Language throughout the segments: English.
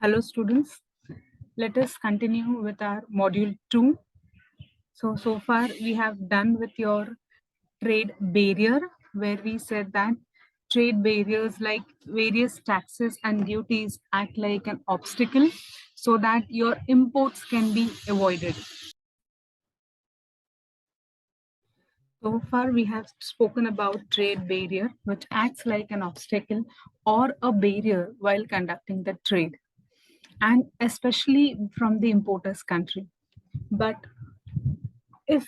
Hello students, let us continue with our module 2. So far we have done with your trade barrier, where we said that trade barriers like various taxes and duties act like an obstacle so that your imports can be avoided. So far we have spoken about trade barrier, which acts like an obstacle or a barrier while conducting the trade, and especially from the importer's country. But if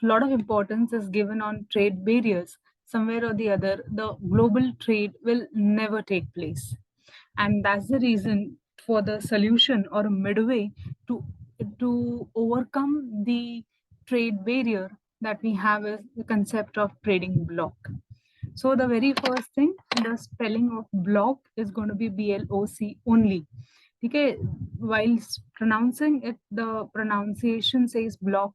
lot of importance is given on trade barriers, somewhere or the other the global trade will never take place, and that's the reason for the solution or midway to overcome the trade barrier that we have is the concept of trading block. So the very first thing, the spelling of block is going to be BLOC only. Okay, while pronouncing it, the pronunciation says block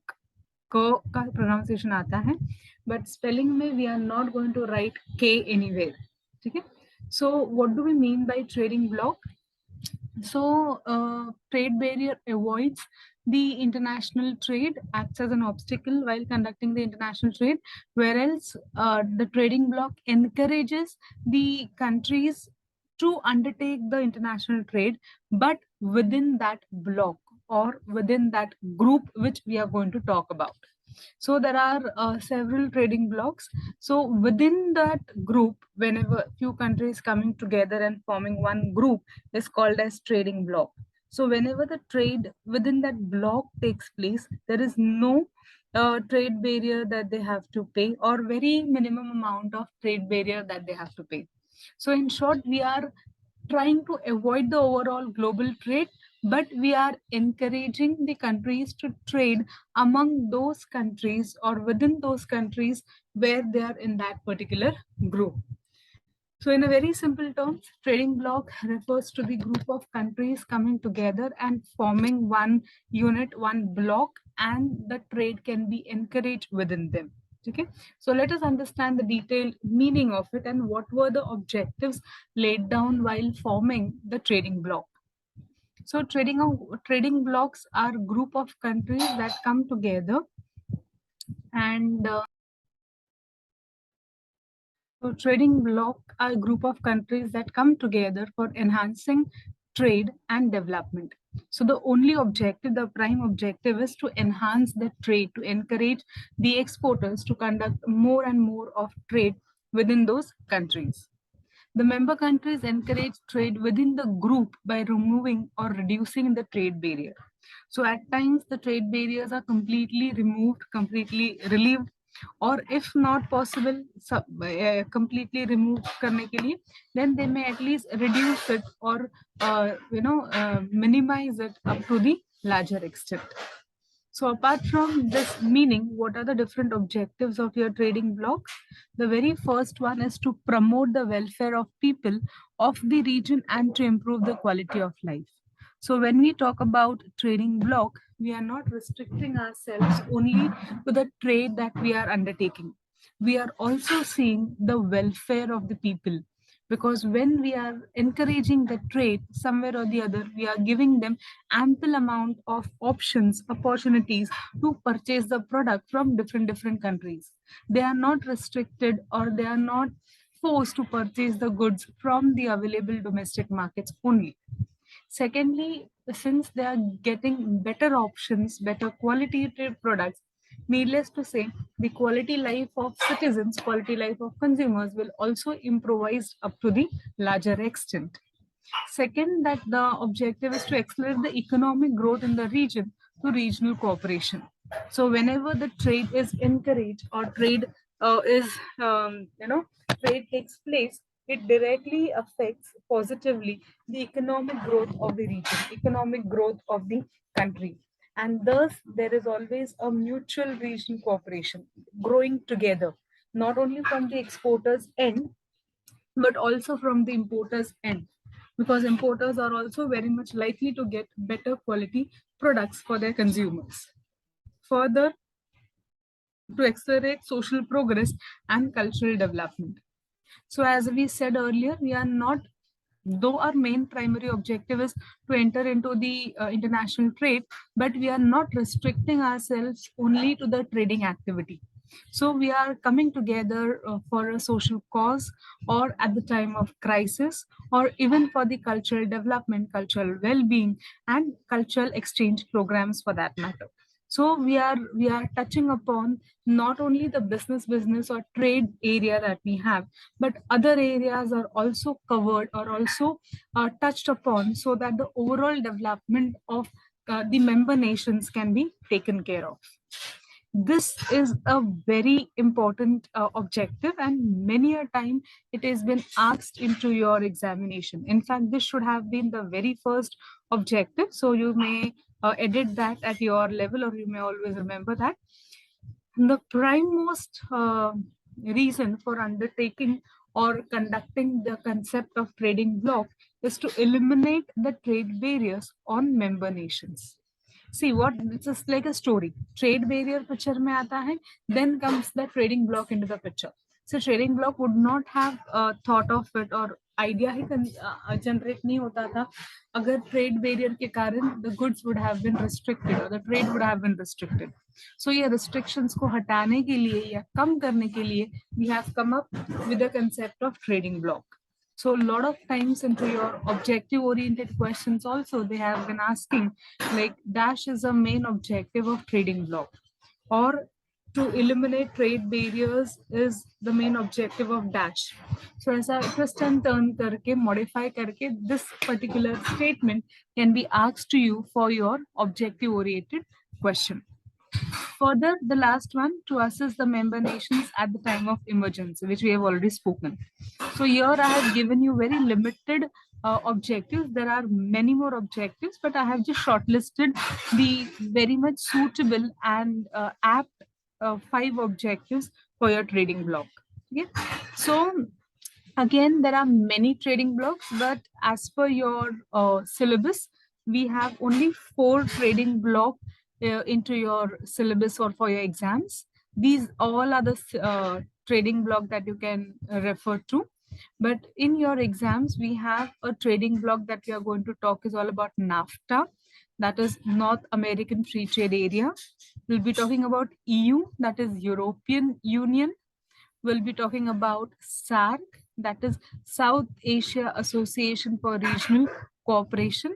का pronunciation आता है, but spelling में we are not going to write K anywhere. Okay, so what do we mean by trading block? So trade barrier avoids the international trade, acts as an obstacle while conducting the international trade, whereas the trading bloc encourages the countries to undertake the international trade, but within that bloc or within that group which we are going to talk about. So there are several trading blocks. So within that group, whenever few countries coming together and forming one group is called as trading bloc. So whenever the trade within that block takes place, there is no trade barrier that they have to pay, or very minimum amount of trade barrier that they have to pay. So in short, we are trying to avoid the overall global trade, but we are encouraging the countries to trade among those countries or within those countries where they are in that particular group. So in a very simple terms, trading bloc refers to the group of countries coming together and forming one unit, one block, and the trade can be encouraged within them. Okay, so let us understand the detailed meaning of it and what were the objectives laid down while forming the trading bloc. So trading blocks are a group of countries that come together, and so trading bloc are a group of countries that come together for enhancing trade and development. So the only objective, the prime objective, is to enhance the trade, to encourage the exporters to conduct more and more of trade within those countries. The member countries encourage trade within the group by removing or reducing the trade barrier. So at times the trade barriers are completely removed, completely relieved, or if not possible completely removed करने के लिए, then they may at least reduce it or minimize it up to the larger extent. So apart from this meaning, what are the different objectives of your trading bloc? The very first one is to promote the welfare of people of the region and to improve the quality of life. So when we talk about trading bloc, we are not restricting ourselves only to the trade that we are undertaking. We are also seeing the welfare of the people, because when we are encouraging the trade somewhere or the other, we are giving them ample amount of options, opportunities to purchase the product from different countries. They are not restricted or they are not forced to purchase the goods from the available domestic markets only. Secondly, since they are getting better options, better qualitative products, needless to say, the quality life of citizens, quality life of consumers will also improvise up to the larger extent. Second, that the objective is to accelerate the economic growth in the region through regional cooperation. So whenever the trade is encouraged or trade is, trade takes place, it directly affects positively the economic growth of the region, economic growth of the country. And thus, there is always a mutual regional cooperation growing together, not only from the exporters' end, but also from the importers' end, because importers are also very much likely to get better quality products for their consumers. Further, to accelerate social progress and cultural development. So, as we said earlier, we are not Though our main primary objective is to enter into the international trade, but we are not restricting ourselves only to the trading activity. So we are coming together for a social cause, or at the time of crisis, or even for the cultural development, cultural well-being, and cultural exchange programs for that matter. So we are touching upon not only the business or trade area that we have, but other areas are also covered or also touched upon, so that the overall development of the member nations can be taken care of. This is a very important objective, and many a time it has been asked into your examination. In fact, this should have been the very first objective, so you may edit that at your level, or you may always remember that. The prime most reason for undertaking or conducting the concept of trading bloc is to eliminate the trade barriers on member nations. See what, it's just like a story. Trade barrier picture mein aata hai, then comes the trading bloc into the picture. So trading bloc would not have thought of it, or idea he generate नहीं होता था अगर trade barrier के कारण the goods would have been restricted or the trade would have been restricted. So ये restrictions को हटाने के लिए या कम करने के लिए we have come up with the concept of trading bloc. So a lot of times into your objective oriented questions also, they have been asking like dash is a main objective of trading bloc, or to eliminate trade barriers is the main objective of dash. So ऐसा twist and turn करके modify करके this particular statement can be asked to you for your objective oriented question. Further, the last one, to assess the member nations at the time of emergency, which we have already spoken. So here I have given you very limited objectives. There are many more objectives, but I have just shortlisted the very much suitable and apt 5 objectives for your trading bloc. Okay, so again, there are many trading blocks, but as per your syllabus, we have only 4 trading block into your syllabus or for your exams. These all are the trading block that you can refer to. But in your exams, we have a trading block that we are going to talk is all about NAFTA, that is North American Free Trade Area. We'll be talking about EU, that is European Union. We'll be talking about SAARC, that is South Asia Association for Regional Cooperation.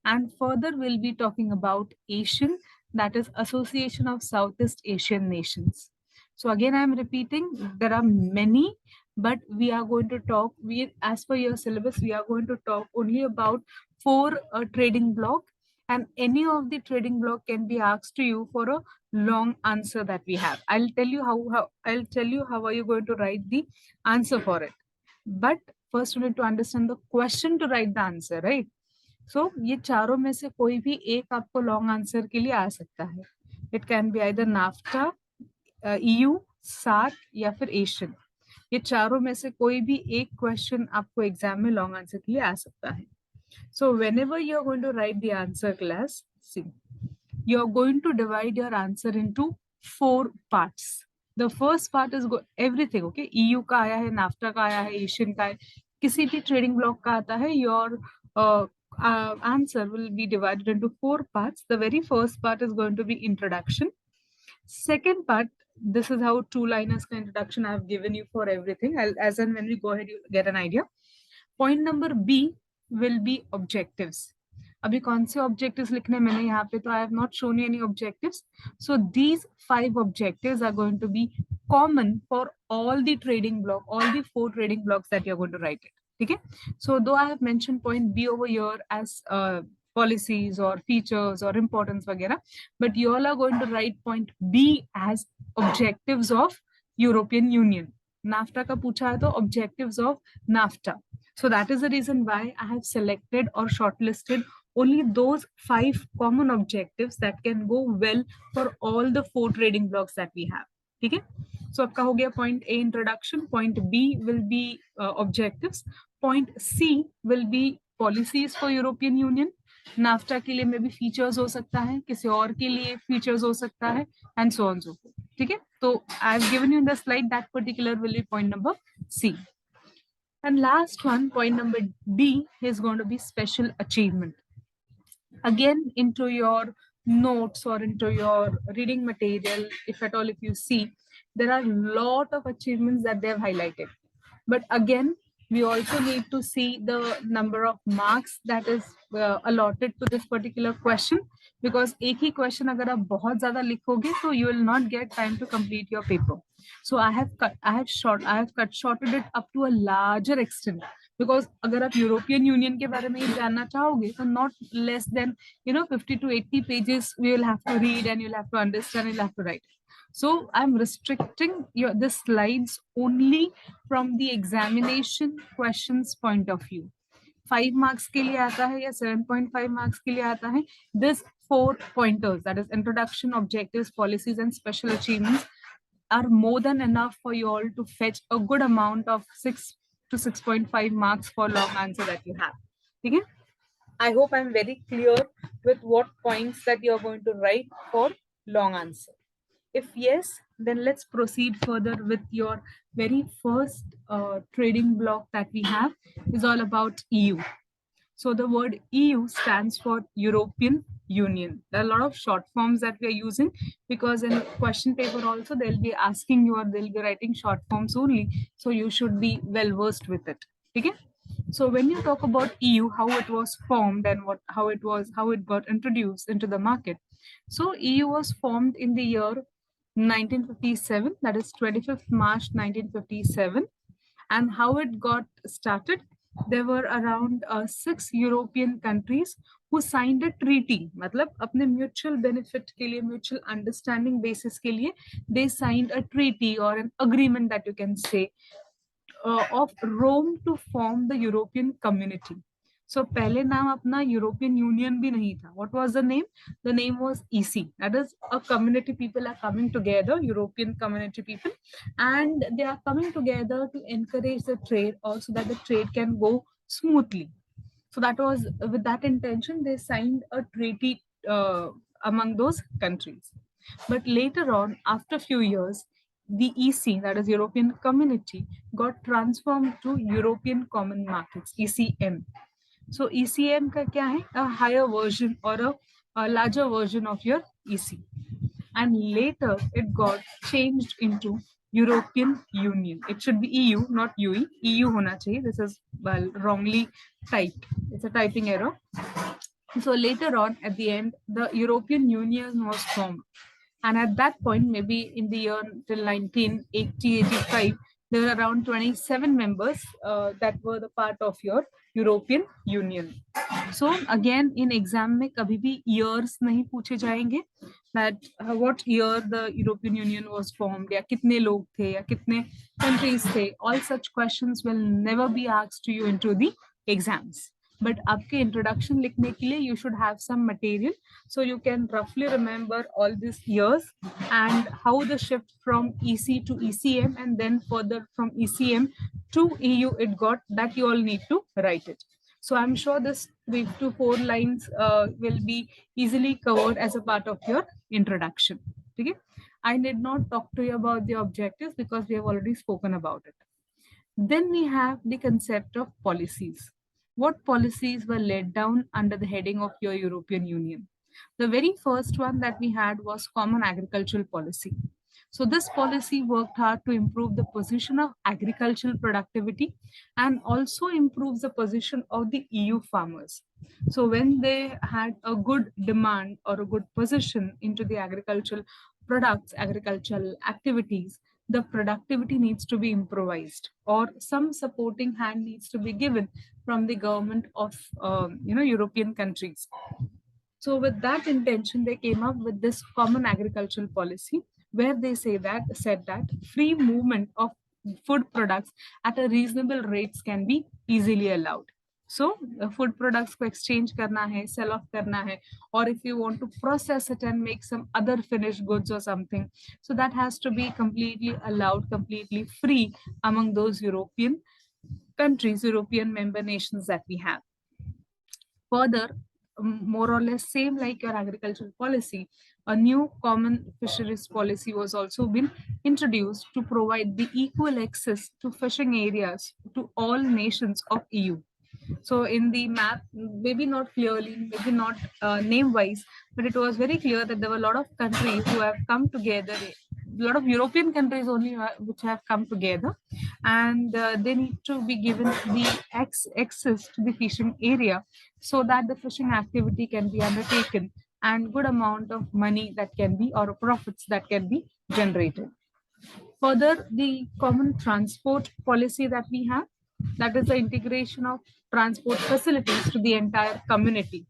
And further, we'll be talking about ASEAN, that is Association of Southeast Asian Nations. So again, I'm repeating, there are many, but we are going to talk, as per your syllabus, we are going to talk only about 4 trading block, and any of the trading block can be asked to you for a long answer that we have. I'll tell you how are you going to write the answer for it. But first you need to understand the question to write the answer, right? So ये चारों में से कोई भी एक आपको long answer के लिए आ सकता है. It can be either NAFTA, EU, SAARC या फिर एशियन. ये चारों में से कोई भी एक क्वेश्चन आपको एग्जाम में लॉन्ग आंसर के लिए आ सकता है. So whenever you're going to write the answer, class, see, you're going to divide your answer into 4 parts. The first part is everything, okay? EU का आया है, NAFTA का आया है, Asian का है, किसी भी trading block का आता है, your answer will be divided into 4 parts. The very first part is going to be introduction. Second part, this is how 2-liners introduction I have given you for everything. As and when we go ahead, you get an idea. Point number B will be objectives. अभी कौन से objectives लिखने मैंने यहाँ पे, तो I have not shown you any objectives. So these 5 objectives are going to be common for all the trading block, all the 4 trading blocks that you're going to write it. Okay? So though I have mentioned point B over here as policies or features or importance वगैरह, but you all are going to write point B as objectives of European Union. NAFTA का पूछा है तो objectives of NAFTA. So that is the reason why I have selected or shortlisted only those 5 common objectives that can go well for all the 4 trading blocks that we have. Okay? So आपका हो गया point A introduction, point B will be objectives, point C will be policies for European Union. NAFTA के लिए में भी features हो सकता है, किसी और के लिए features हो सकता है, and so on so forth. ठीक है? तो I've given you in the slide that particular will be point number C. And last one, point number D, is going to be special achievement. Again, into your notes or into your reading material, if at all, if you see, there are a lot of achievements that they have highlighted. But again, we also need to see the number of marks that is allotted to this particular question, because एक ही question अगर आप बहुत ज़्यादा लिखोगे तो you will not get time to complete your paper. So I have cut shorted it up to a larger extent, because अगर आप European union के बारे में ही जानना चाहोगे तो not less than 50 to 80 pages we will have to read, and you'll have to understand, you'll have to write. So I'm restricting the slides only from the examination questions point of view. 5 marks के लिए आता है या 7.5 marks के लिए आता है, this 4 pointers, that is introduction, objectives, policies and special achievements, are more than enough for you all to fetch a good amount of 6 to 6.5 marks for long answer that you have. Okay? I hope I'm very clear with what points that you're going to write for long answer. If yes, then let's proceed further with your very first trading block that we have is all about EU. So the word EU stands for European Union. There are a lot of short forms that we are using, because in question paper also they'll be asking you, or they'll be writing short forms only. So you should be well versed with it. Okay. So when you talk about EU, how it was formed and how it got introduced into the market. So EU was formed in the year 1957, that is 25th March 1957. And how it got started, there were around 6 European countries who signed a treaty. मतलब अपने mutual benefit के लिए, mutual understanding basis के लिए, they signed a treaty or an agreement that you can say of Rome to form the European community. So पहले नाम अपना European Union भी नहीं था. What was the name? The name was EC. That is, a community people are coming together, European community people, and they are coming together to encourage the trade, also that the trade can go smoothly. So that was with that intention they signed a treaty among those countries. But later on, after a few years, the EC, that is European Community, got transformed to European Common Markets, ECM. So ECM का क्या है? A higher version or a larger version of your EC. And later it got changed into European Union. It should be EU, not UE. EU होना चाहिए. This is wrongly typed. It's a typing error. So later on, at the end, the European Union was formed. And at that point, maybe in the year till 1980-85, there were around 27 members that were the part of your European Union. So again, in exam में कभी भी years नहीं पूछे जाएंगे, that what year the European Union was formed, या कितने लोग थे, या कितने countries थे. All such questions will never be asked to you into the exams. But आपके introduction लिखने के लिए you should have some material, so you can roughly remember all these years and how the shift from EC to ECM and then further from ECM to EU it got, that you all need to write it. So I'm sure this 3 to 4 lines will be easily covered as a part of your introduction. Okay? I need not talk to you about the objectives because we have already spoken about it. Then we have the concept of policies. What policies were laid down under the heading of your European Union? The very first one that we had was Common Agricultural Policy. So this policy worked hard to improve the position of agricultural productivity and also improves the position of the EU farmers. So when they had a good demand or a good position into the agricultural products, agricultural activities, the productivity needs to be improvised, or some supporting hand needs to be given from the government of European countries. So with that intention, they came up with this common agricultural policy, where they said that free movement of food products at a reasonable rates can be easily allowed. So food products को exchange करना है, sell off करना है, or if you want to process it and make some other finished goods or something, so that has to be completely allowed, completely free among those European countries, European member nations that we have. Further, more or less same like your agricultural policy, a new common fisheries policy was also been introduced to provide the equal access to fishing areas to all nations of EU. So in the map, maybe not clearly, maybe not name wise, but it was very clear that there were a lot of countries who have come together, a lot of European countries only which have come together, and they need to be given the access to the fishing area so that the fishing activity can be undertaken and good amount of money that can be or profits that can be generated. Further, the common transport policy that we have, that is the integration of transport facilities to the entire community,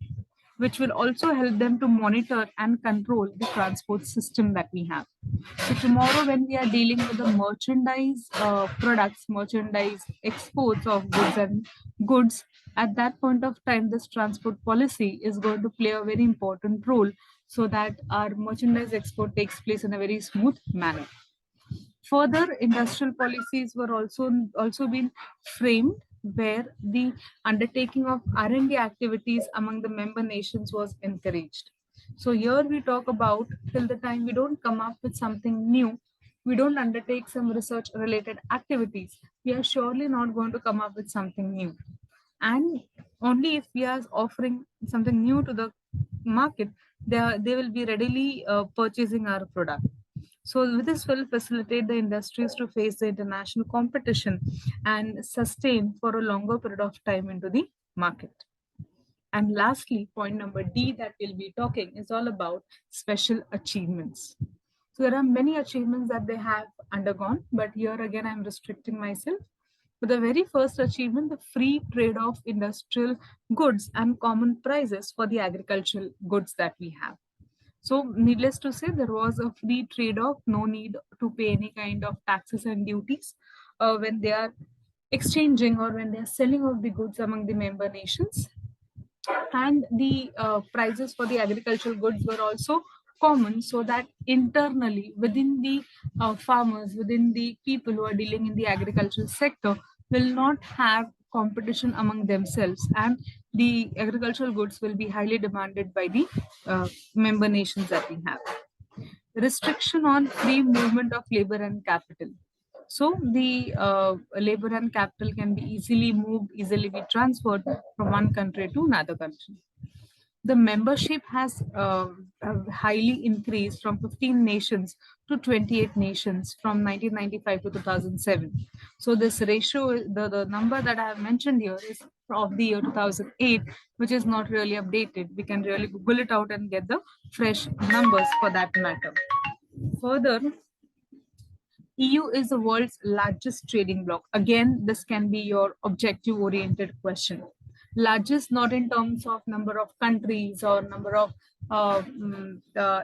which will also help them to monitor and control the transport system that we have. So tomorrow, when we are dealing with the merchandise products, merchandise exports of goods, at that point of time, this transport policy is going to play a very important role so that our merchandise export takes place in a very smooth manner. Further, industrial policies were also been framed where the undertaking of R&D activities among the member nations was encouraged. So here we talk about till the time we don't come up with something new, we don't undertake some research related activities, we are surely not going to come up with something new. And only if we are offering something new to the market, they will be readily purchasing our product. So with this will facilitate the industries to face the international competition and sustain for a longer period of time into the market. And lastly, point number D that we'll be talking is all about special achievements. So there are many achievements that they have undergone, but here again I'm restricting myself. But the very first achievement, the free trade of industrial goods and common prices for the agricultural goods that we have. So, needless to say, there was a free trade off, no need to pay any kind of taxes and duties when they are exchanging or when they are selling off the goods among the member nations. And the prices for the agricultural goods were also common, so that internally within the farmers, within the people who are dealing in the agricultural sector, will not have competition among themselves, and the agricultural goods will be highly demanded by the member nations that we have. Restriction on free movement of labor and capital. So the labor and capital can be easily moved, easily be transferred from one country to another country. The membership has highly increased from 15 nations to 28 nations from 1995 to 2007. So this ratio, the number that I have mentioned here is of the year 2008, which is not really updated. We can really Google it out and get the fresh numbers for that matter. Further, EU is the world's largest trading bloc. Again, this can be your objective oriented question. Largest not in terms of number of countries or number of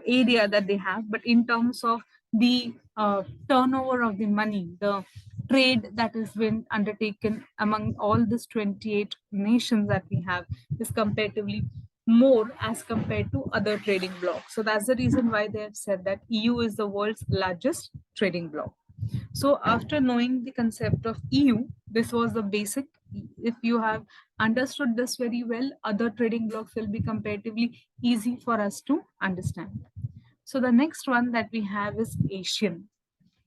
area that they have, but in terms of the turnover of the money, the trade that has been undertaken among all these 28 nations that we have is comparatively more as compared to other trading blocs. So that's the reason why they have said that EU is the world's largest trading bloc. So after knowing the concept of EU, this was the basic. If you have understood this very well, other trading blocks will be comparatively easy for us to understand. So the next one that we have is Asian.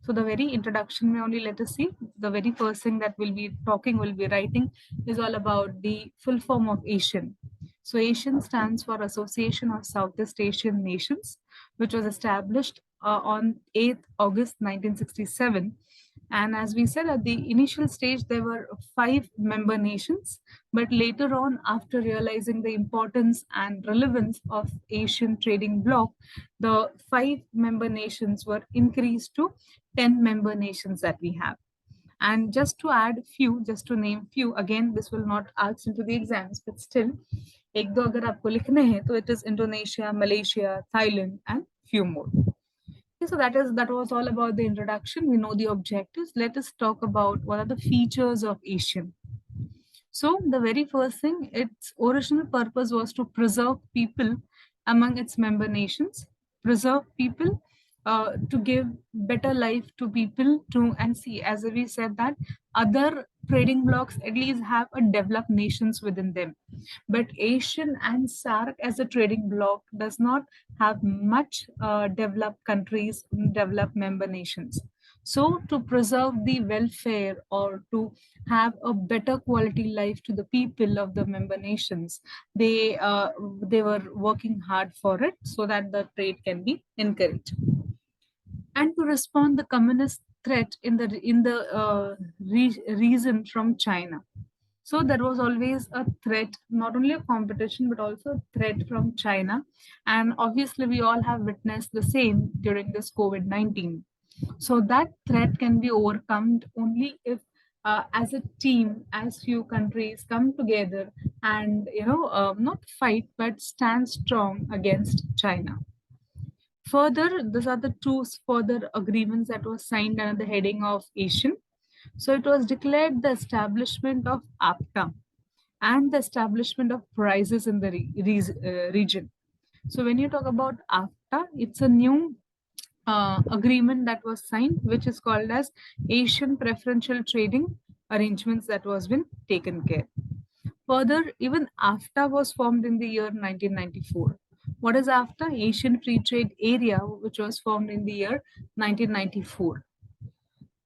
So the very introduction may only let us see. The very first thing that we'll be talking, we'll be writing is all about the full form of Asian. So Asian stands for Association of Southeast Asian Nations, which was established on 8th August 1967. And as we said, at the initial stage, there were 5 member nations. But later on, after realizing the importance and relevance of Asian trading bloc, the 5 member nations were increased to 10 member nations that we have. And just to add few, just to name few, again, this will not ask into the exams, but still, एक दो अगर आपको लिखने हैं, तो it is Indonesia, Malaysia, Thailand, and few more. Okay, so that was all about the introduction. We know the objectives. Let us talk about what are the features of Asian. So the very first thing, its original purpose was to preserve people among its member nations, preserve people to give better life to people to, and see, as we said that other trading blocs at least have a developed nations within them, but Asian and SAARC as a trading bloc does not have much developed countries, developed member nations. So to preserve the welfare or to have a better quality life to the people of the member nations, they they were working hard for it so that the trade can be encouraged. And to respond the communist threat in the reason from China. So there was always a threat, not only a competition, but also a threat from China. And obviously, we all have witnessed the same during this COVID-19. So that threat can be overcome only if, as a team, as few countries come together and, not fight, but stand strong against China. Further, these are the two further agreements that was signed under the heading of Asian. So it was declared the establishment of APTA and the establishment of prices in the region. So when you talk about AFTA, it's a new agreement that was signed, which is called as Asian Preferential Trading Arrangements that was been taken care. Further, even AFTA was formed in the year 1994. What is AFTA? Asian Free Trade Area, which was formed in the year 1994.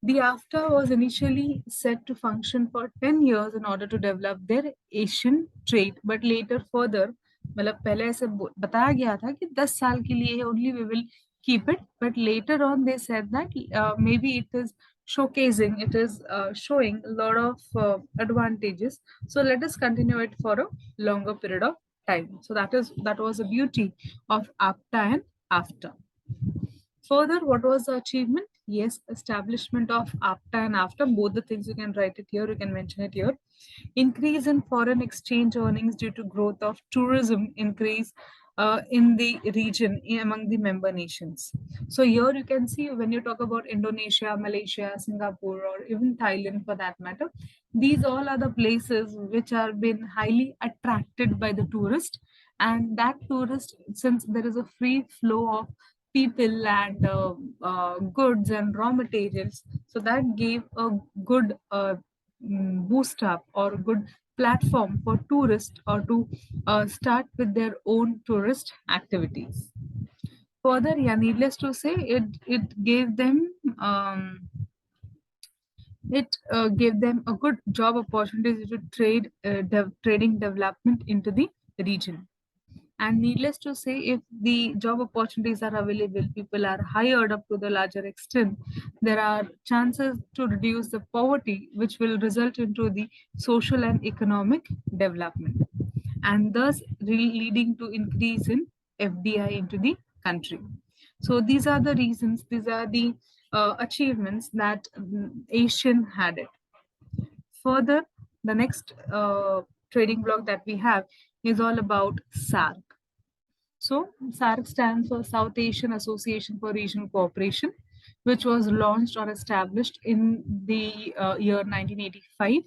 The AFTA was initially set to function for 10 years in order to develop their Asian trade, but later further, मतलब पहले ऐसे बताया गया था कि 10 साल के लिए only we will keep it, but later on they said that maybe it is showcasing, it is showing a lot of advantages. So let us continue it for a longer period of time. So that was the beauty of AFTA and AFTA. Further, what was the achievement? Yes, establishment of AFTA and AFTA, both the things you can write it here, you can mention it here. Increase in foreign exchange earnings due to growth of tourism increase in the region among the member nations. So here you can see when you talk about Indonesia, Malaysia, Singapore, or even Thailand for that matter, these all are the places which are been highly attracted by the tourist. And that tourist, since there is a free flow of people and goods and raw materials, so that gave a good boost up or good platform for tourists or to start with their own tourist activities. Further, yeah, needless to say, it gave them a good job opportunities to trading development into the region. And needless to say, if the job opportunities are available, people are hired up to the larger extent, there are chances to reduce the poverty, which will result into the social and economic development, and thus leading to increase in FDI into the country. So these are the reasons, these are the achievements that Asian had it. Further, the next trading bloc that we have is all about SAARC. So, SAARC stands for South Asian Association for Regional Cooperation, which was launched or established in the year 1985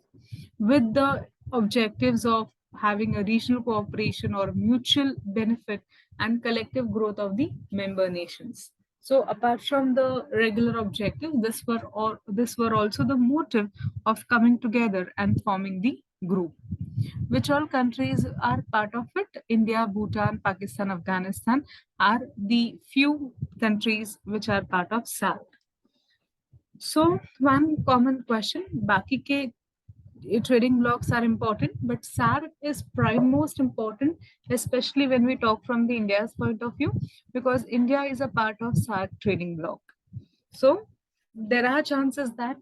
with the objectives of having a regional cooperation or mutual benefit and collective growth of the member nations. So, apart from the regular objective, this were also the motive of coming together and forming the group. Which all countries are part of it? India, Bhutan, Pakistan, Afghanistan are the few countries which are part of SAARC. So one common question, Baki ke trading blocks are important, but SAARC is prime most important, especially when we talk from the India's point of view, because India is a part of SAARC trading bloc. So there are chances that,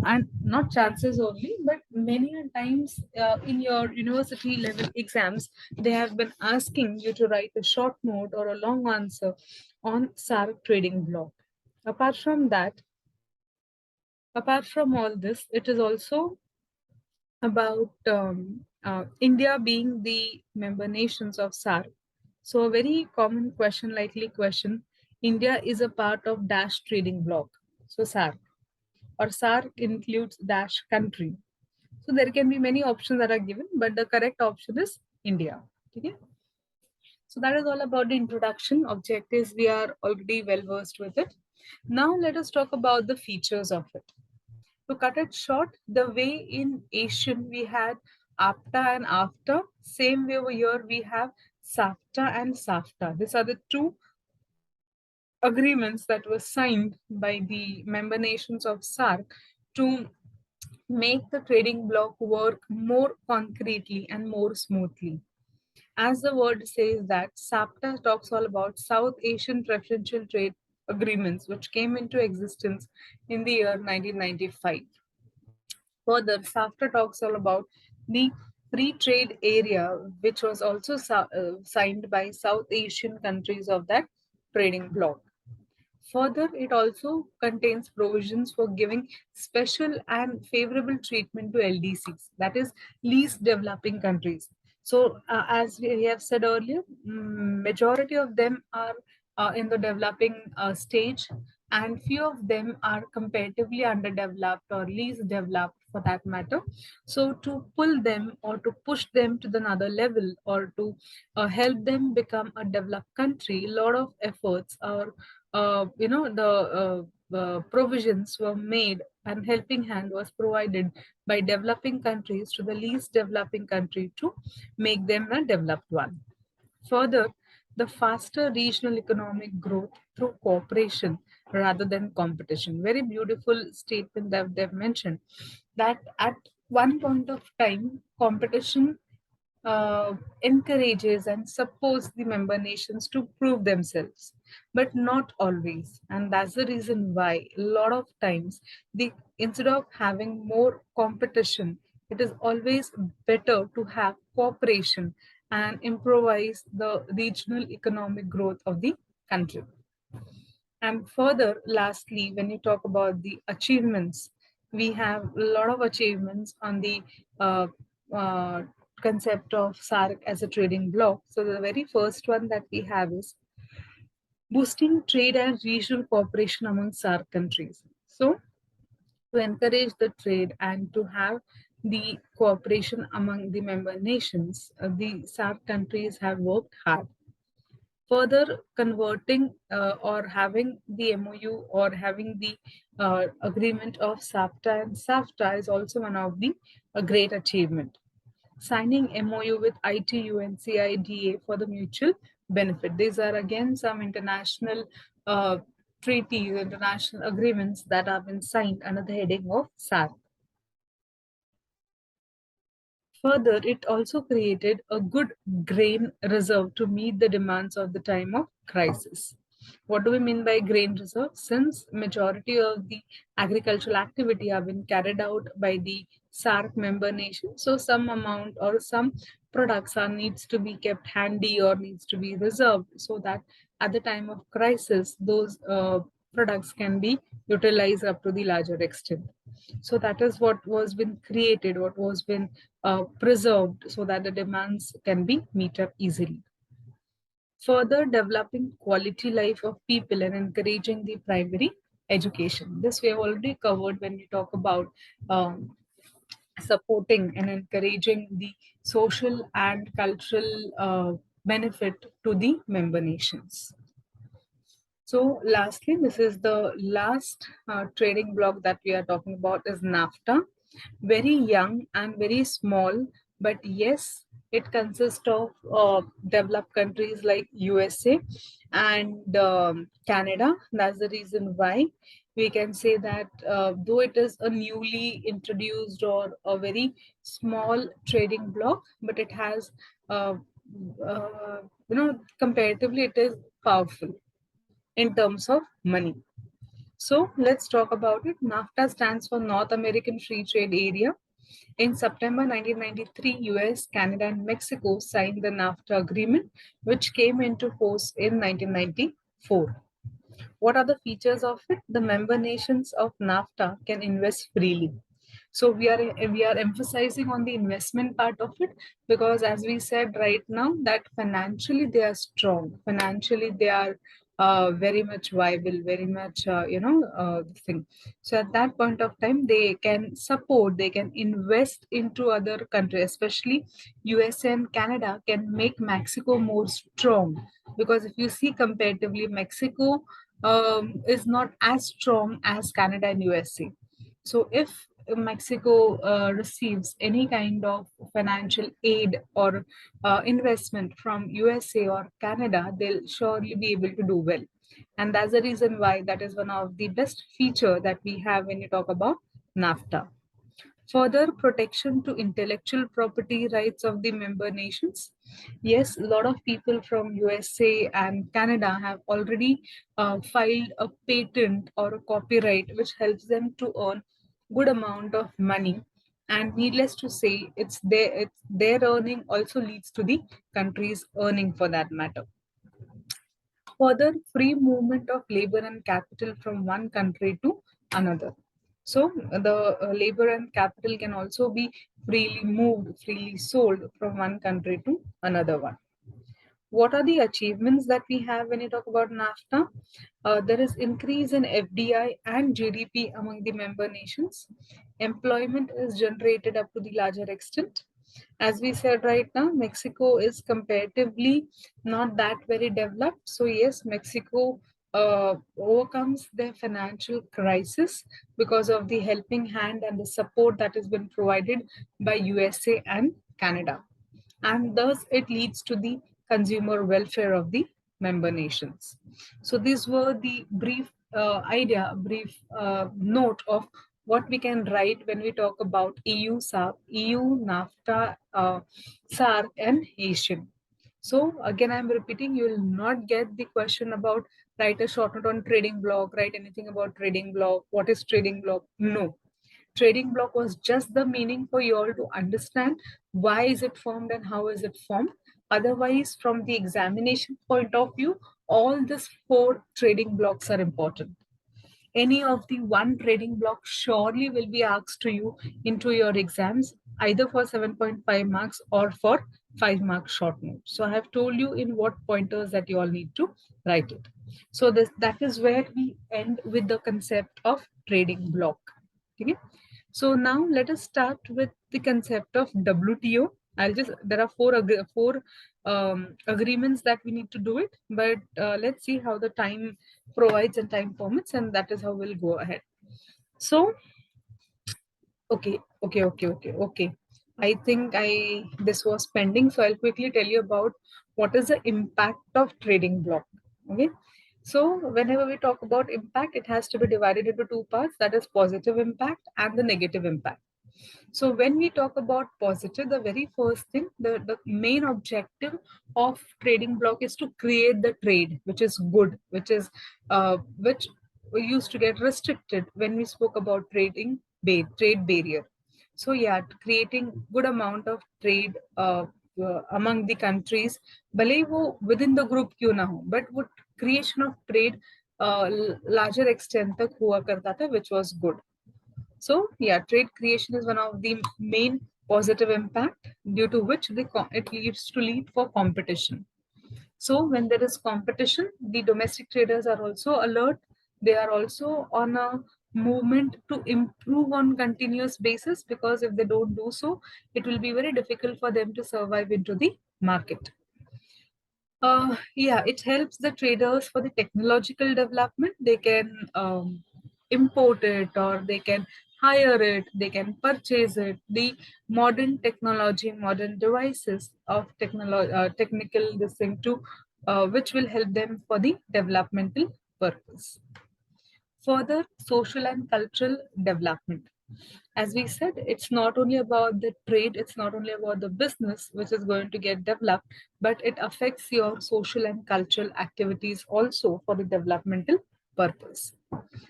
and not chances only, but many a times in your university level exams, they have been asking you to write a short note or a long answer on SAARC trading bloc. Apart from that, apart from all this, it is also about India being the member nations of SAARC. So a very common question, likely question, India is a part of Dash trading bloc. So SAARC or SAARC includes dash country. So there can be many options that are given, but the correct option is India. Okay? So that is all about the introduction. Objectives, we are already well versed with it. Now let us talk about the features of it. To cut it short, the way in Asian we had APTA and AFTA, same way over here we have SAFTA and SAFTA. These are the two agreements that were signed by the member nations of SAARC to make the trading bloc work more concretely and more smoothly. As the word says that SAPTA talks all about South Asian Preferential Trade Agreements, which came into existence in the year 1995. Further, SAFTA talks all about the free trade area, which was also signed by South Asian countries of that trading bloc. Further, it also contains provisions for giving special and favorable treatment to LDCs, that is, least developing countries. So, as we have said earlier, majority of them are in the developing stage, and few of them are comparatively underdeveloped or least developed for that matter. So, to pull them or to push them to the another level or to help them become a developed country, a lot of efforts are the provisions were made and helping hand was provided by developing countries to the least developing country to make them a developed one. Further, the faster regional economic growth through cooperation rather than competition. Very beautiful statement that they've mentioned that at one point of time, competition encourages and supports the member nations to prove themselves, but not always. And that's the reason why a lot of times, the instead of having more competition, it is always better to have cooperation and improvise the regional economic growth of the country. And further, lastly, when you talk about the achievements, we have a lot of achievements on the uh, uh, concept of SARC as a trading bloc. So the very first one that we have is boosting trade and regional cooperation among SARC countries. So to encourage the trade and to have the cooperation among the member nations, the SARC countries have worked hard. Further, converting or having the MOU or having the agreement of SAFTA and SAFTA is also one of the a great achievement. Signing MOU with ITU and CIDA for the mutual benefit. These are again some international treaties, international agreements that have been signed under the heading of SARC. Further, it also created a good grain reserve to meet the demands of the time of crisis. What do we mean by grain reserve? Since majority of the agricultural activity have been carried out by the SARC member nation, so some amount or some products are needs to be kept handy or needs to be reserved so that at the time of crisis, those products can be utilized up to the larger extent. So that is what was been created, what was been preserved so that the demands can be met up easily. Further developing quality life of people and encouraging the primary education. This we have already covered when we talk about supporting and encouraging the social and cultural benefit to the member nations. So lastly, this is the last trading bloc that we are talking about is NAFTA. Very young and very small, but yes, it consists of developed countries like USA and Canada. That's the reason why we can say that though it is a newly introduced or a very small trading bloc, but it has, comparatively, it is powerful in terms of money. So let's talk about it. NAFTA stands for North American Free Trade Area. In September 1993, US, Canada, and Mexico signed the NAFTA agreement, which came into force in 1994. What are the features of it? The member nations of NAFTA can invest freely. So we are emphasizing on the investment part of it because, as we said right now, that financially they are strong. Financially they are very much viable, very much, this thing. So at that point of time, they can support, they can invest into other countries, especially USA and Canada can make Mexico more strong. Because if you see comparatively, Mexico is not as strong as Canada and USA. So if Mexico receives any kind of financial aid or investment from USA or Canada, they'll surely be able to do well. And that's the reason why that is one of the best feature that we have when you talk about NAFTA. Further protection to intellectual property rights of the member nations. Yes, a lot of people from USA and Canada have already filed a patent or a copyright, which helps them to earn good amount of money. And needless to say, it's their earning also leads to the country's earning for that matter. Further, free movement of labor and capital from one country to another. So the labor and capital can also be freely moved, freely sold from one country to another one. What are the achievements that we have when you talk about NAFTA? There is increase in FDI and GDP among the member nations. Employment is generated up to the larger extent. As we said right now, Mexico is comparatively not that very developed. So yes, Mexico overcomes their financial crisis because of the helping hand and the support that has been provided by USA and Canada. And thus it leads to the consumer welfare of the member nations. So these were the brief brief note of what we can write when we talk about EU, SARC, EU, NAFTA, SARC, and ASEAN. So again, I'm repeating, you will not get the question about write a short note on trading block, write anything about trading block, what is trading block? No. Trading block was just the meaning for you all to understand why is it formed and how is it formed. Otherwise, from the examination point of view, all these four trading blocks are important. Any of the one trading block surely will be asked to you into your exams, either for 7.5 marks or for 5 marks short note. So I have told you in what pointers that you all need to write it. So that is where we end with the concept of trading block. Okay. So now let us start with the concept of WTO. There are four agreements that we need to do it, but let's see how the time provides and time permits, and that is how we'll go ahead. So, okay. I think this was pending, so I'll quickly tell you about what is the impact of trading block. Okay. So whenever we talk about impact, it has to be divided into two parts, that is positive impact and the negative impact. So when we talk about positive, the very first thing, the main objective of trading block is to create the trade, which is good, which used to get restricted when we spoke about trade barrier. So yeah, creating good amount of trade among the countries, भले ही वो within the group क्यों ना हो, but वो creation of trade larger extent तक हुआ करता था, which was good. So yeah, trade creation is one of the main positive impact due to which it lead for competition. So when there is competition, the domestic traders are also alert. They are also on a movement to improve on continuous basis, because if they don't do so, it will be very difficult for them to survive into the market. Yeah, it helps the traders for the technological development. They can import it, or they can hire it, they can purchase it. The modern technology, modern devices of technical this thing too, which will help them for the developmental purpose. Further, social and cultural development. As we said, it's not only about the trade, it's not only about the business which is going to get developed, but it affects your social and cultural activities also for the developmental purpose.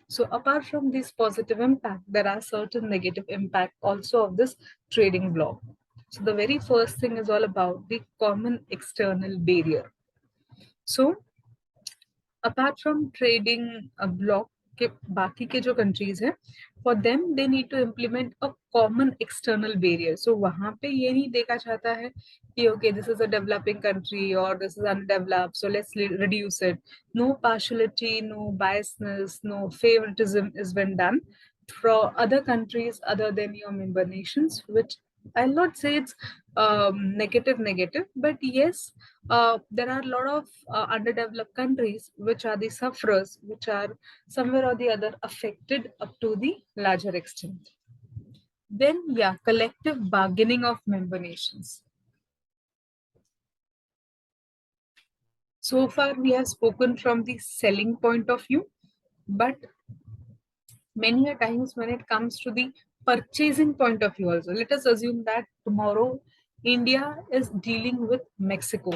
So apart from this positive impact, there are certain negative impact also of this trading block. So the very first thing is all about the common external barrier. So apart from trading a block, के बाकी के जो countries है, for them they need to implement a common external barrier. So वहां पे ये नहीं देखा जाता है कि okay this is a developing country और this is undeveloped so let's reduce it. No partiality, no biasness, no favoritism is been done for other countries other than your member nations, which I'll not say it's negative, but yes, there are a lot of underdeveloped countries which are the sufferers, which are somewhere or the other affected up to the larger extent. Then, yeah, collective bargaining of member nations. So far, we have spoken from the selling point of view, but many a times when it comes to the purchasing point of view also, let us assume that tomorrow India is dealing with Mexico.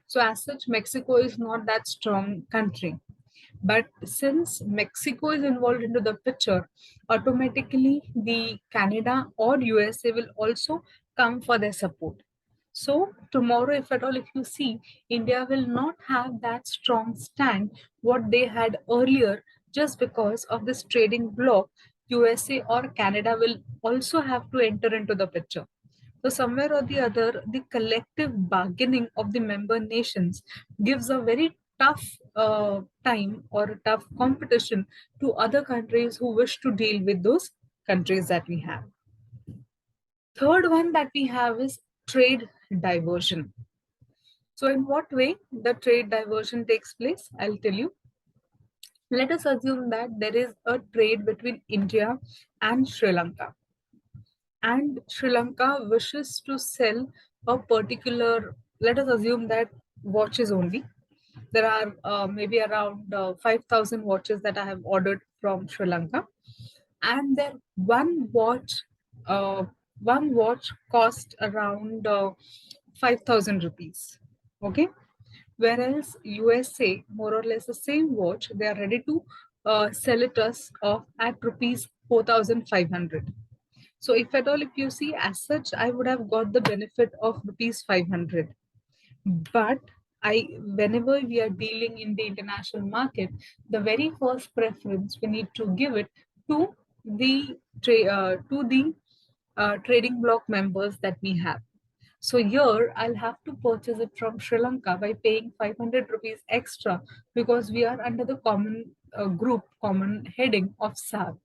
So as such, Mexico is not that strong country. But since Mexico is involved into the picture, automatically the Canada or USA will also come for their support. So tomorrow, if at all, if you see, India will not have that strong stand what they had earlier just because of this trading bloc. USA or Canada will also have to enter into the picture. So somewhere or the other, the collective bargaining of the member nations gives a very tough time or a tough competition to other countries who wish to deal with those countries that we have. Third one that we have is trade diversion. So in what way the trade diversion takes place? I'll tell you. Let us assume that there is a trade between India and Sri Lanka. And Sri Lanka wishes to sell a particular, let us assume that watches only. There are maybe around 5,000 watches that I have ordered from Sri Lanka, and their uh, one watch cost around 5,000 rupees. Okay, whereas USA, more or less the same watch, they are ready to sell it us off at rupees 4,500. So if at all, if you see as such, I would have got the benefit of rupees 500. But whenever we are dealing in the international market, the very first preference we need to give it to the trading bloc members that we have. So here I'll have to purchase it from Sri Lanka by paying 500 rupees extra because we are under the common common heading of SAARC.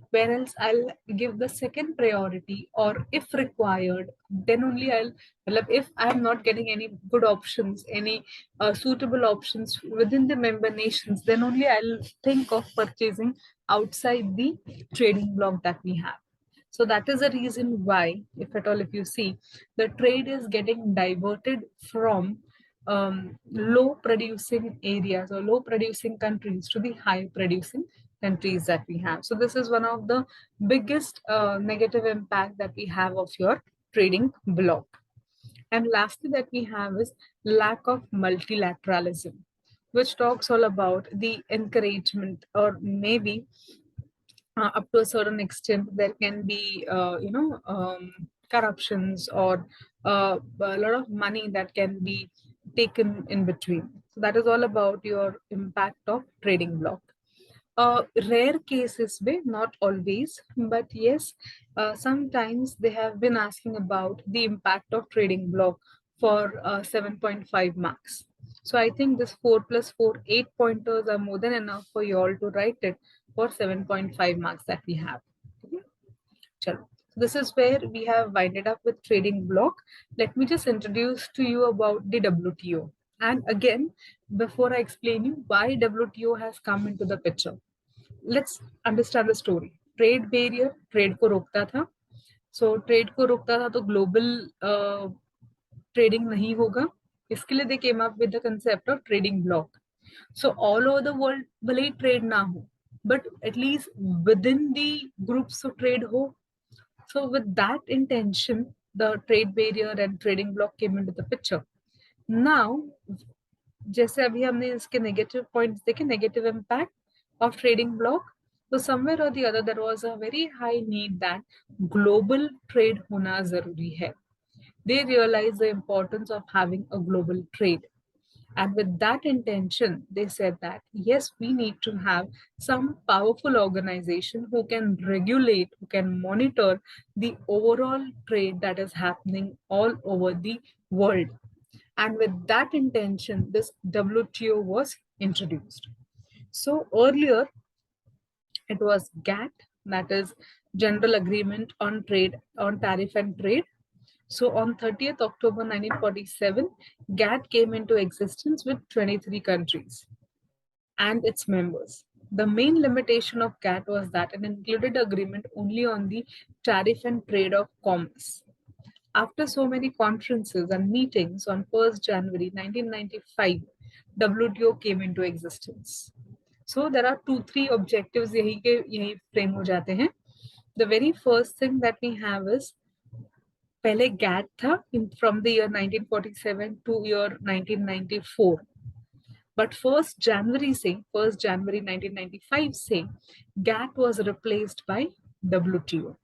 Whereas I'll give the second priority, or if required, then only if I'm not getting any good options, any suitable options within the member nations, then only I'll think of purchasing outside the trading bloc that we have. So that is the reason why, if at all, if you see, the trade is getting diverted from low producing areas or low producing countries to the high producing countries that we have. So this is one of the biggest negative impact that we have of your trading bloc. And lastly that we have is lack of multilateralism, which talks all about the encouragement, or maybe up to a certain extent there can be corruptions or a lot of money that can be taken in between. So that is all about your impact of trading bloc. Rare cases way, not always, but yes, sometimes they have been asking about the impact of trading bloc for 7.5 marks. So I think this 4 plus 4, 8 pointers are more than enough for you all to write it for 7.5 marks that we have. Okay? Chalo. So this is where we have winded up with trading bloc. Let me just introduce to you about the WTO. And again, before I explain you why WTO has come into the picture, let's understand the story. Trade barrier, trade को रोकता था. So trade को रोकता था तो global trading नहीं होगा. इसके लिए they came up with the concept of trading bloc. So all over the world भले ही trade ना हो, but at least within the groups of trade हो. So with that intention, the trade barrier and trading bloc came into the picture. Now, जैसे अभी हमने इसके negative points देखे, negative impact of trading bloc. So somewhere or the other, there was a very high need that global trade होना जरूरी है. They realized the importance of having a global trade. And with that intention, they said that yes, we need to have some powerful organization who can regulate, who can monitor the overall trade that is happening all over the world. And with that intention, this WTO was introduced. So earlier, it was GATT, that is General Agreement on Trade, on Tariff and Trade. So on 30th October 1947, GATT came into existence with 23 countries and its members. The main limitation of GATT was that it included agreement only on the tariff and trade of commerce. After so many conferences and meetings on 1st January 1995, WTO came into existence. So there are two, three objectives यही frame हो जाते हैं. The very first thing that we have is पहले GATT था from the year 1947 to year 1994. But 1st January 1995 से GATT was replaced by WTO.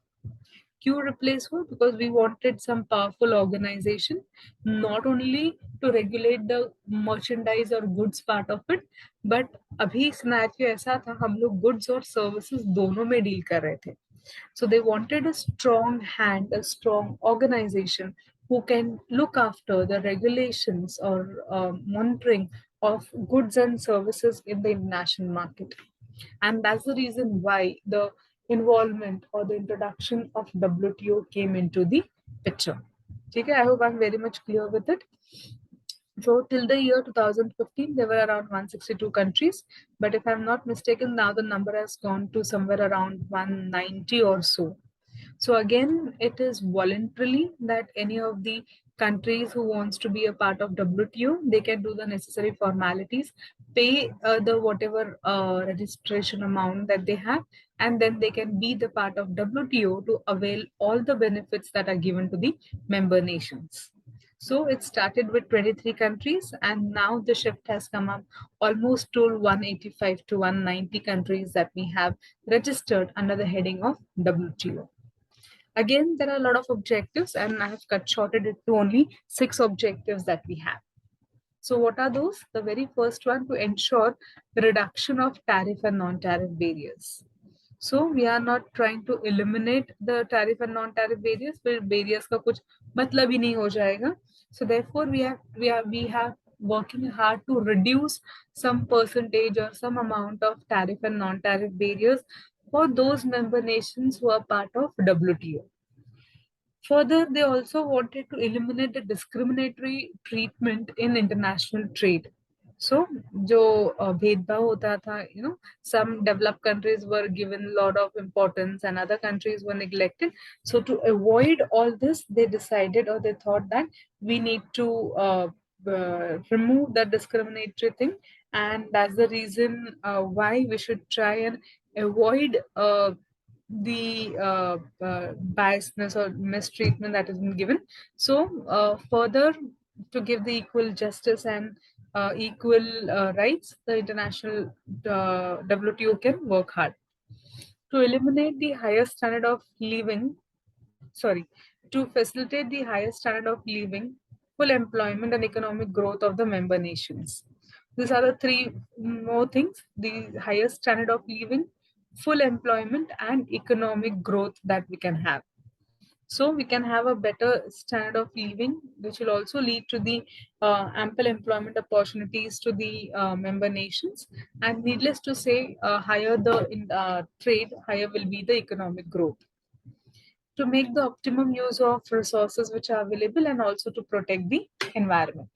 क्यों replace हुआ? Because we wanted some powerful organization, not only to regulate the merchandise or goods part of it, but अभी scenario ऐसा था, हम लोग goods और services दोनों में deal कर रहे थे. So they wanted a strong hand, a strong organization who can look after the regulations or monitoring of goods and services in the international market. And that's the reason why the involvement or the introduction of WTO came into the picture. Okay, I hope I'm very much clear with it. So till the year 2015, there were around 162 countries. But if I'm not mistaken, now the number has gone to somewhere around 190 or so. So again, it is voluntarily that any of the countries who wants to be a part of WTO, they can do the necessary formalities, pay the whatever registration amount that they have, and then they can be the part of WTO to avail all the benefits that are given to the member nations. So it started with 23 countries, and now the shift has come up almost to 185 to 190 countries that we have registered under the heading of WTO. Again, there are a lot of objectives, and I have cut shorted it to only 6 objectives that we have. So what are those? The very first one, to ensure the reduction of tariff and non-tariff barriers. So we are not trying to eliminate the tariff and non-tariff barriers, but barriers का कुछ मतलब ही नहीं हो जाएगा. So therefore we have working hard to reduce some percentage or some amount of tariff and non-tariff barriers for those member nations who are part of WTO. Further, they also wanted to eliminate the discriminatory treatment in international trade. So, जो भेदभाव होता था, some developed countries were given a lot of importance and other countries were neglected. So, to avoid all this, they decided, or they thought that we need to remove that discriminatory thing, and that's the reason why we should try and avoid the biasness or mistreatment that has been given. So, further, to give the equal justice and equal rights, the international WTO can work hard to eliminate the highest standard of living. Sorry, to facilitate the highest standard of living, full employment, and economic growth of the member nations. These are the three more things: the highest standard of living, full employment, and economic growth that we can have. So we can have a better standard of living, which will also lead to the ample employment opportunities to the member nations. And needless to say, higher the trade, higher will be the economic growth. To make the optimum use of resources which are available, and also to protect the environment.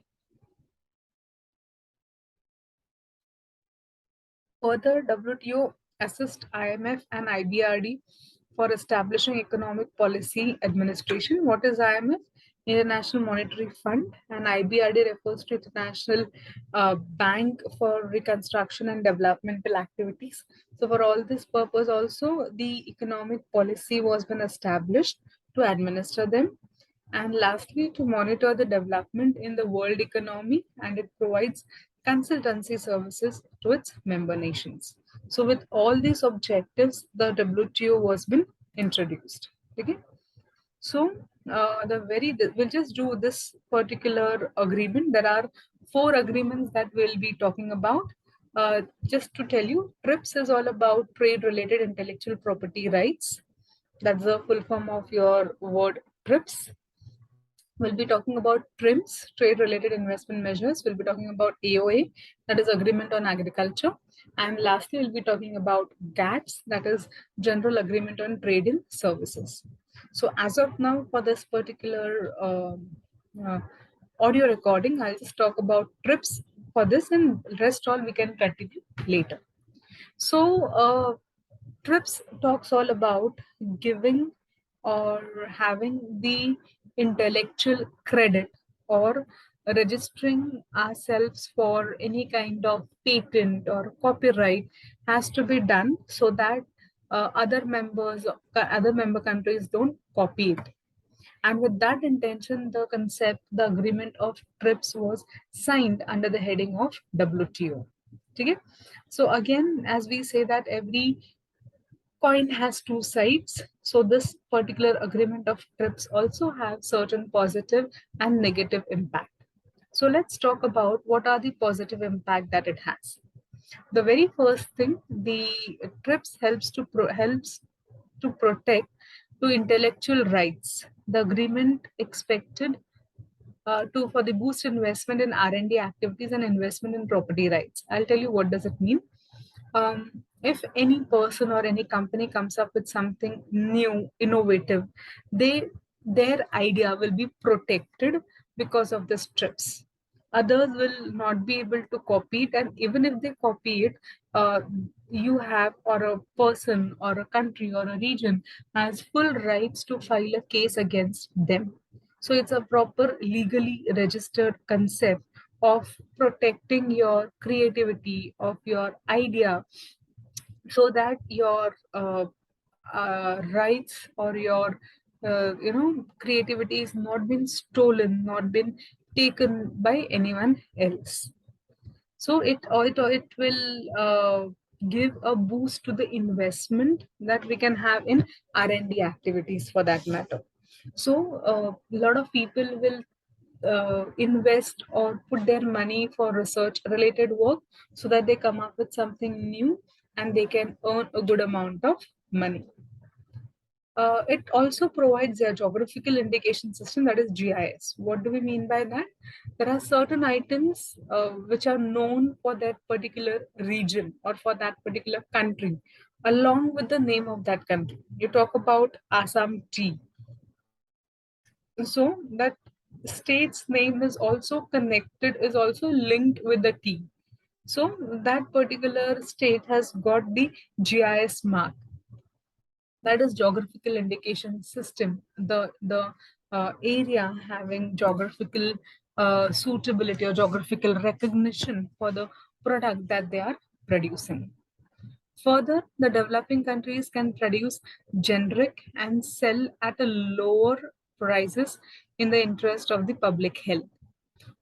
Further, WTO assist IMF and IBRD for establishing economic policy administration. What is IMF? International Monetary Fund, and IBRD refers to International Bank for Reconstruction and Developmental Activities. So for all this purpose also, the economic policy was been established to administer them. And lastly, to monitor the development in the world economy, and it provides consultancy services to its member nations. So with all these objectives, the WTO was been introduced. Okay. So we'll just do this particular agreement. There are four agreements that we'll be talking about. Just to tell you, TRIPS is all about trade related intellectual property rights. That's the full form of your word TRIPS. We'll be talking about TRIMS, trade related investment measures. We'll be talking about AOA, that is agreement on agriculture. And lastly, we'll be talking about GATS, that is general agreement on trade in services. So as of now, for this particular uh, audio recording, I'll just talk about TRIPS for this, and rest all we can continue later. So TRIPS talks all about giving or having the intellectual credit or registering ourselves for any kind of patent or copyright has to be done so that other member countries don't copy it. And with that intention, the concept, the agreement of TRIPS was signed under the heading of WTO. Okay? So again, as we say that every coin has two sides. So this particular agreement of TRIPS also have certain positive and negative impact. So let's talk about what are the positive impact that it has. The very first thing, the TRIPS helps to protect to intellectual rights. The agreement expected to for the boost investment in R&D activities and investment in property rights. I'll tell you what does it mean. If any person or any company comes up with something new, innovative, their idea will be protected because of the TRIPS. Others will not be able to copy it, and even if they copy it, uh, you have, or a person or a country or a region has full rights to file a case against them. So it's a proper legally registered concept of protecting your creativity, of your idea, so that your rights or your creativity is not been stolen, not been taken by anyone else. So it will give a boost to the investment that we can have in R&D activities for that matter. So a lot of people will invest or put their money for research related work so that they come up with something new and they can earn a good amount of money. It also provides a geographical indication system, that is GIS. What do we mean by that? There are certain items which are known for that particular region or for that particular country, along with the name of that country. You talk about Assam tea. So that state's name is also connected, is also linked with the tea. So that particular state has got the GIS mark, that is geographical indication system, the area having geographical suitability or geographical recognition for the product that they are producing. Further, the developing countries can produce generic and sell at a lower prices in the interest of the public health.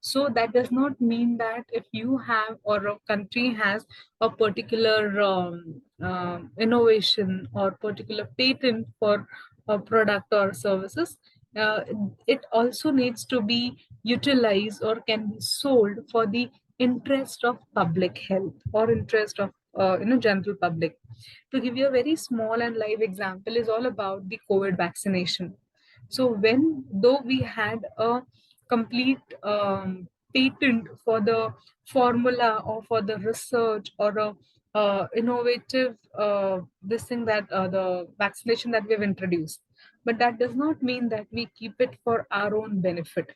So that does not mean that if you have or a country has a particular innovation or particular patent for a product or services, uh, it also needs to be utilized or can be sold for the interest of public health or interest of general public. To give you a very small and live example is all about the COVID vaccination. So when though we had a complete patent for the formula or for the research or a innovative this thing that the vaccination that we have introduced, but that does not mean that we keep it for our own benefit.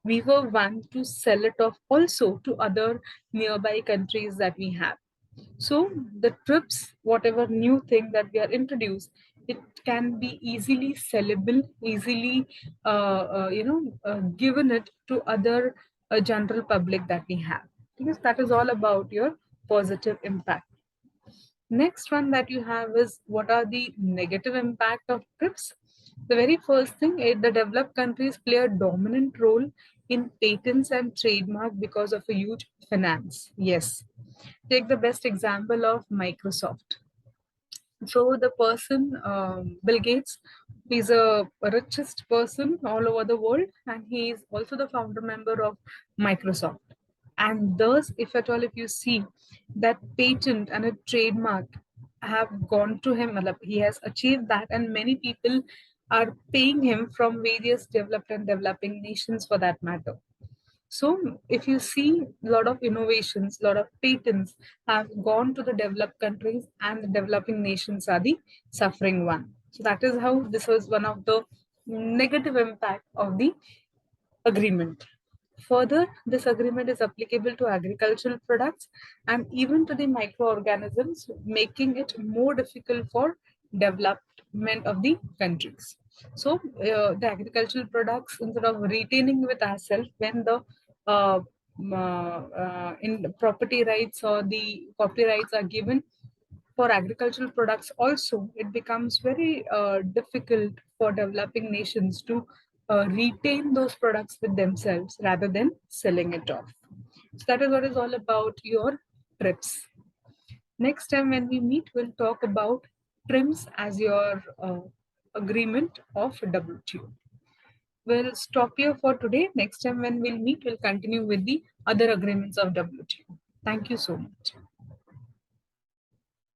We were one to sell it off also to other nearby countries that we have. So the trips, whatever new thing that we are introduced, it can be easily sellable, easily given it to other general public that we have. Because that is all about your positive impact. Next one that you have is what are the negative impact of TRIPS? The very first thing is the developed countries play a dominant role in patents and trademark because of a huge finance. Yes. Take the best example of Microsoft. So the person, Bill Gates, he's a richest person all over the world, and he is also the founder member of Microsoft. And thus, if at all, if you see that patent and a trademark have gone to him, matlab, he has achieved that, and many people are paying him from various developed and developing nations for that matter. So if you see a lot of innovations, a lot of patents have gone to the developed countries, and the developing nations are the suffering one. So that is how this was one of the negative impact of the agreement. Further, this agreement is applicable to agricultural products and even to the microorganisms, making it more difficult for development of the countries. So, the agricultural products, instead of retaining with ourselves, when the uh, in the property rights or the copyrights are given for agricultural products also, it becomes very difficult for developing nations to retain those products with themselves rather than selling it off. So that is what is all about your trips. Next time when we meet, we'll talk about trims as your agreement of WTO. We'll stop here for today. Next time when we'll meet, we'll continue with the other agreements of WTO. Thank you so much.